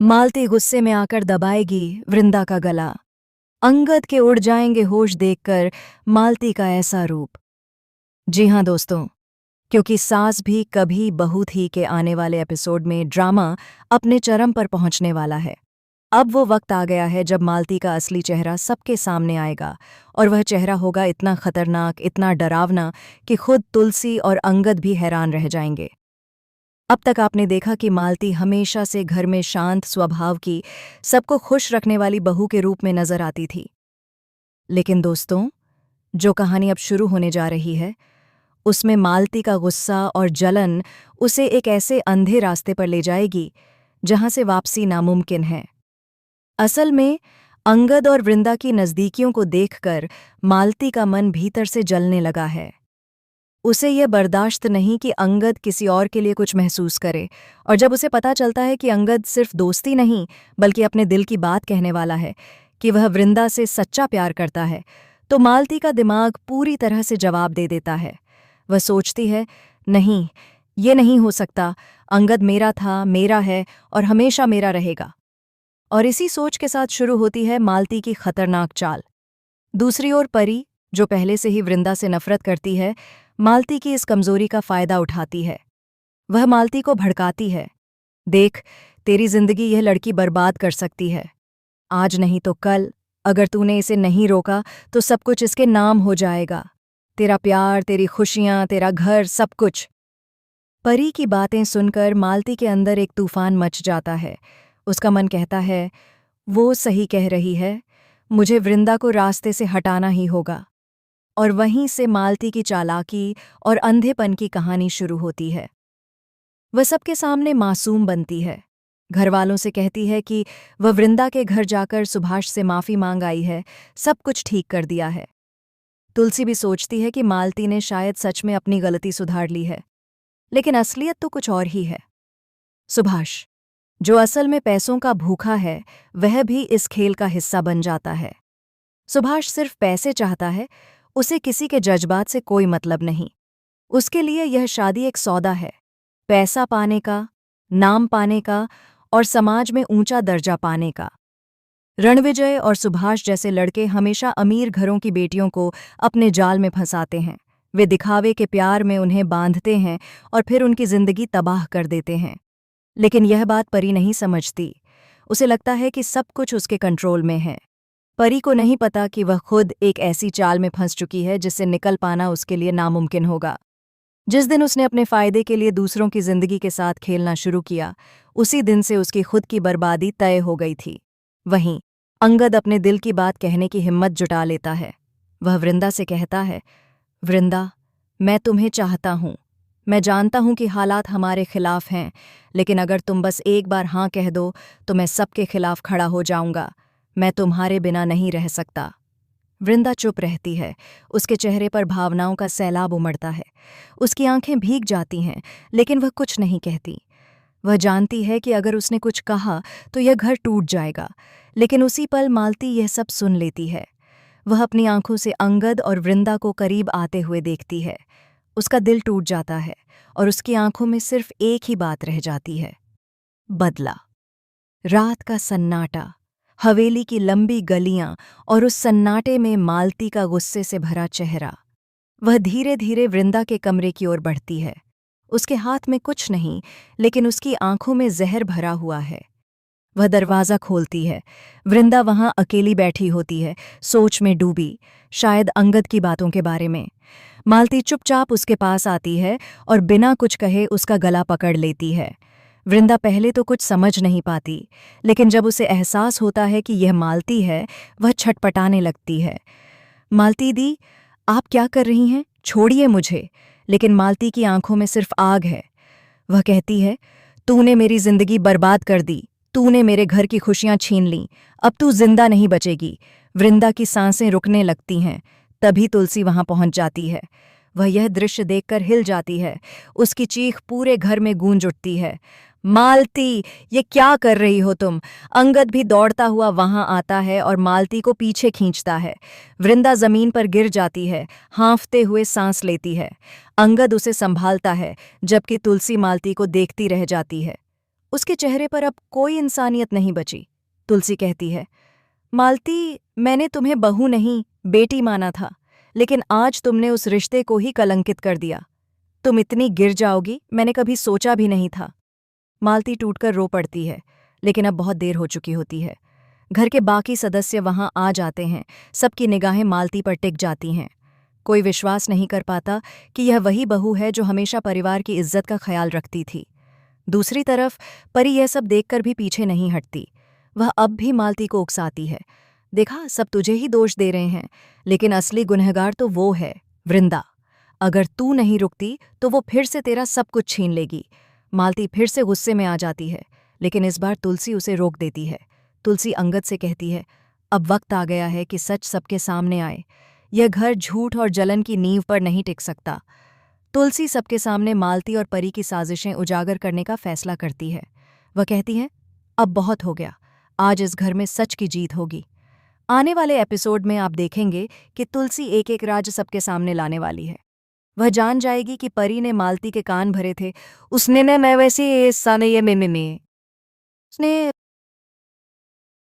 मालती गुस्से में आकर दबाएगी वृंदा का गला। अंगद के उड़ जाएंगे होश देखकर मालती का ऐसा रूप। जी हाँ दोस्तों, क्योंकि सास भी कभी बहू थी के आने वाले एपिसोड में ड्रामा अपने चरम पर पहुंचने वाला है। अब वो वक्त आ गया है जब मालती का असली चेहरा सबके सामने आएगा, और वह चेहरा होगा इतना खतरनाक, इतना डरावना कि खुद तुलसी और अंगद भी हैरान रह जाएंगे। अब तक आपने देखा कि मालती हमेशा से घर में शांत स्वभाव की, सबको खुश रखने वाली बहू के रूप में नजर आती थी। लेकिन दोस्तों, जो कहानी अब शुरू होने जा रही है, उसमें मालती का गुस्सा और जलन उसे एक ऐसे अंधे रास्ते पर ले जाएगी जहां से वापसी नामुमकिन है। असल में अंगद और वृंदा की नज़दीकियों को देखकर मालती का मन भीतर से जलने लगा है। उसे यह बर्दाश्त नहीं कि अंगद किसी और के लिए कुछ महसूस करे, और जब उसे पता चलता है कि अंगद सिर्फ दोस्ती नहीं बल्कि अपने दिल की बात कहने वाला है, कि वह वृंदा से सच्चा प्यार करता है, तो मालती का दिमाग पूरी तरह से जवाब दे देता है। वह सोचती है, नहीं, ये नहीं हो सकता, अंगद मेरा था, मेरा है और हमेशा मेरा रहेगा। और इसी सोच के साथ शुरू होती है मालती की खतरनाक चाल। दूसरी ओर परी, जो पहले से ही वृंदा से नफरत करती है, मालती की इस कमजोरी का फायदा उठाती है। वह मालती को भड़काती है, देख, तेरी जिंदगी यह लड़की बर्बाद कर सकती है। आज नहीं तो कल, अगर तूने इसे नहीं रोका तो सब कुछ इसके नाम हो जाएगा। तेरा प्यार, तेरी खुशियां, तेरा घर, सब कुछ। परी की बातें सुनकर मालती के अंदर एक तूफान मच जाता है। उसका मन कहता है, वो सही कह रही है, मुझे वृंदा को रास्ते से हटाना ही होगा। और वहीं से मालती की चालाकी और अंधेपन की कहानी शुरू होती है। वह सबके सामने मासूम बनती है, घरवालों से कहती है कि वह वृंदा के घर जाकर सुभाष से माफ़ी मांग आई है, सब कुछ ठीक कर दिया है। तुलसी भी सोचती है कि मालती ने शायद सच में अपनी गलती सुधार ली है, लेकिन असलियत तो कुछ और ही है। सुभाष, जो असल में पैसों का भूखा है, वह भी इस खेल का हिस्सा बन जाता है। सुभाष सिर्फ पैसे चाहता है, उसे किसी के जज्बात से कोई मतलब नहीं। उसके लिए यह शादी एक सौदा है, पैसा पाने का, नाम पाने का और समाज में ऊंचा दर्जा पाने का। रणविजय और सुभाष जैसे लड़के हमेशा अमीर घरों की बेटियों को अपने जाल में फंसाते हैं। वे दिखावे के प्यार में उन्हें बांधते हैं और फिर उनकी जिंदगी तबाह कर देते हैं। लेकिन यह बात परी नहीं समझती। उसे लगता है कि सब कुछ उसके कंट्रोल में है। परी को नहीं पता कि वह खुद एक ऐसी चाल में फंस चुकी है जिससे निकल पाना उसके लिए नामुमकिन होगा। जिस दिन उसने अपने फायदे के लिए दूसरों की जिंदगी के साथ खेलना शुरू किया, उसी दिन से उसकी खुद की बर्बादी तय हो गई थी। वहीं अंगद अपने दिल की बात कहने की हिम्मत जुटा लेता है। वह वृंदा से कहता है, वृंदा, मैं तुम्हें चाहता हूँ। मैं जानता हूँ कि हालात हमारे खिलाफ हैं, लेकिन अगर तुम बस एक बार हाँ कह दो तो मैं सबके खिलाफ खड़ा हो जाऊंगा। मैं तुम्हारे बिना नहीं रह सकता। वृंदा चुप रहती है। उसके चेहरे पर भावनाओं का सैलाब उमड़ता है। उसकी आंखें भीग जाती हैं, लेकिन वह कुछ नहीं कहती। वह जानती है कि अगर उसने कुछ कहा तो यह घर टूट जाएगा, लेकिन उसी पल मालती यह सब सुन लेती है। वह अपनी आंखों से अंगद और वृंदा को करीब आते हुए देखती है। उसका दिल टूट जाता है और उसकी आंखों में सिर्फ एक ही बात रह जाती है, बदला। रात का सन्नाटा, हवेली की लंबी गलियां और उस सन्नाटे में मालती का गुस्से से भरा चेहरा। वह धीरे धीरे वृंदा के कमरे की ओर बढ़ती है। उसके हाथ में कुछ नहीं, लेकिन उसकी आंखों में जहर भरा हुआ है। वह दरवाज़ा खोलती है। वृंदा वहां अकेली बैठी होती है, सोच में डूबी, शायद अंगद की बातों के बारे में। मालती चुपचाप उसके पास आती है और बिना कुछ कहे उसका गला पकड़ लेती है। वृंदा पहले तो कुछ समझ नहीं पाती, लेकिन जब उसे एहसास होता है कि यह मालती है, वह छटपटाने लगती है। मालती दी, आप क्या कर रही हैं? छोड़िए मुझे। लेकिन मालती की आंखों में सिर्फ आग है। वह कहती है, तूने मेरी जिंदगी बर्बाद कर दी, तूने मेरे घर की खुशियां छीन लीं, अब तू जिंदा नहीं बचेगी। वृंदा की सांसें रुकने लगती हैं। तभी तुलसी वहां पहुंच जाती है। वह यह दृश्य देखकर हिल जाती है। उसकी चीख पूरे घर में गूंज उठती है, मालती, ये क्या कर रही हो तुम? अंगद भी दौड़ता हुआ वहां आता है और मालती को पीछे खींचता है। वृंदा जमीन पर गिर जाती है, हाँफते हुए सांस लेती है। अंगद उसे संभालता है, जबकि तुलसी मालती को देखती रह जाती है। उसके चेहरे पर अब कोई इंसानियत नहीं बची। तुलसी कहती है, मालती, मैंने तुम्हें बहू नहीं बेटी माना था, लेकिन आज तुमने उस रिश्ते को ही कलंकित कर दिया। तुम इतनी गिर जाओगी मैंने कभी सोचा भी नहीं था। मालती टूटकर रो पड़ती है, लेकिन अब बहुत देर हो चुकी होती है। घर के बाकी सदस्य वहां आ जाते हैं। सबकी निगाहें मालती पर टिक जाती हैं। कोई विश्वास नहीं कर पाता कि यह वही बहू है जो हमेशा परिवार की इज्जत का ख्याल रखती थी। दूसरी तरफ परी यह सब देखकर भी पीछे नहीं हटती। वह अब भी मालती को उकसाती है। देखा, सब तुझे ही दोष दे रहे हैं, लेकिन असली गुनहगार तो वो है, वृंदा। अगर तू नहीं रुकती तो वो फिर से तेरा सब कुछ छीन लेगी। मालती फिर से गुस्से में आ जाती है, लेकिन इस बार तुलसी उसे रोक देती है। तुलसी अंगद से कहती है, अब वक्त आ गया है कि सच सबके सामने आए। यह घर झूठ और जलन की नींव पर नहीं टिक सकता। तुलसी सबके सामने मालती और परी की साजिशें उजागर करने का फैसला करती है। वह कहती है, अब बहुत हो गया, आज इस घर में सच की जीत होगी। आने वाले एपिसोड में आप देखेंगे कि तुलसी एक एक राज सबके सामने लाने वाली है। वह जान जाएगी कि परी ने मालती के कान भरे थे। उसने न मैं वैसे साने ये में उसने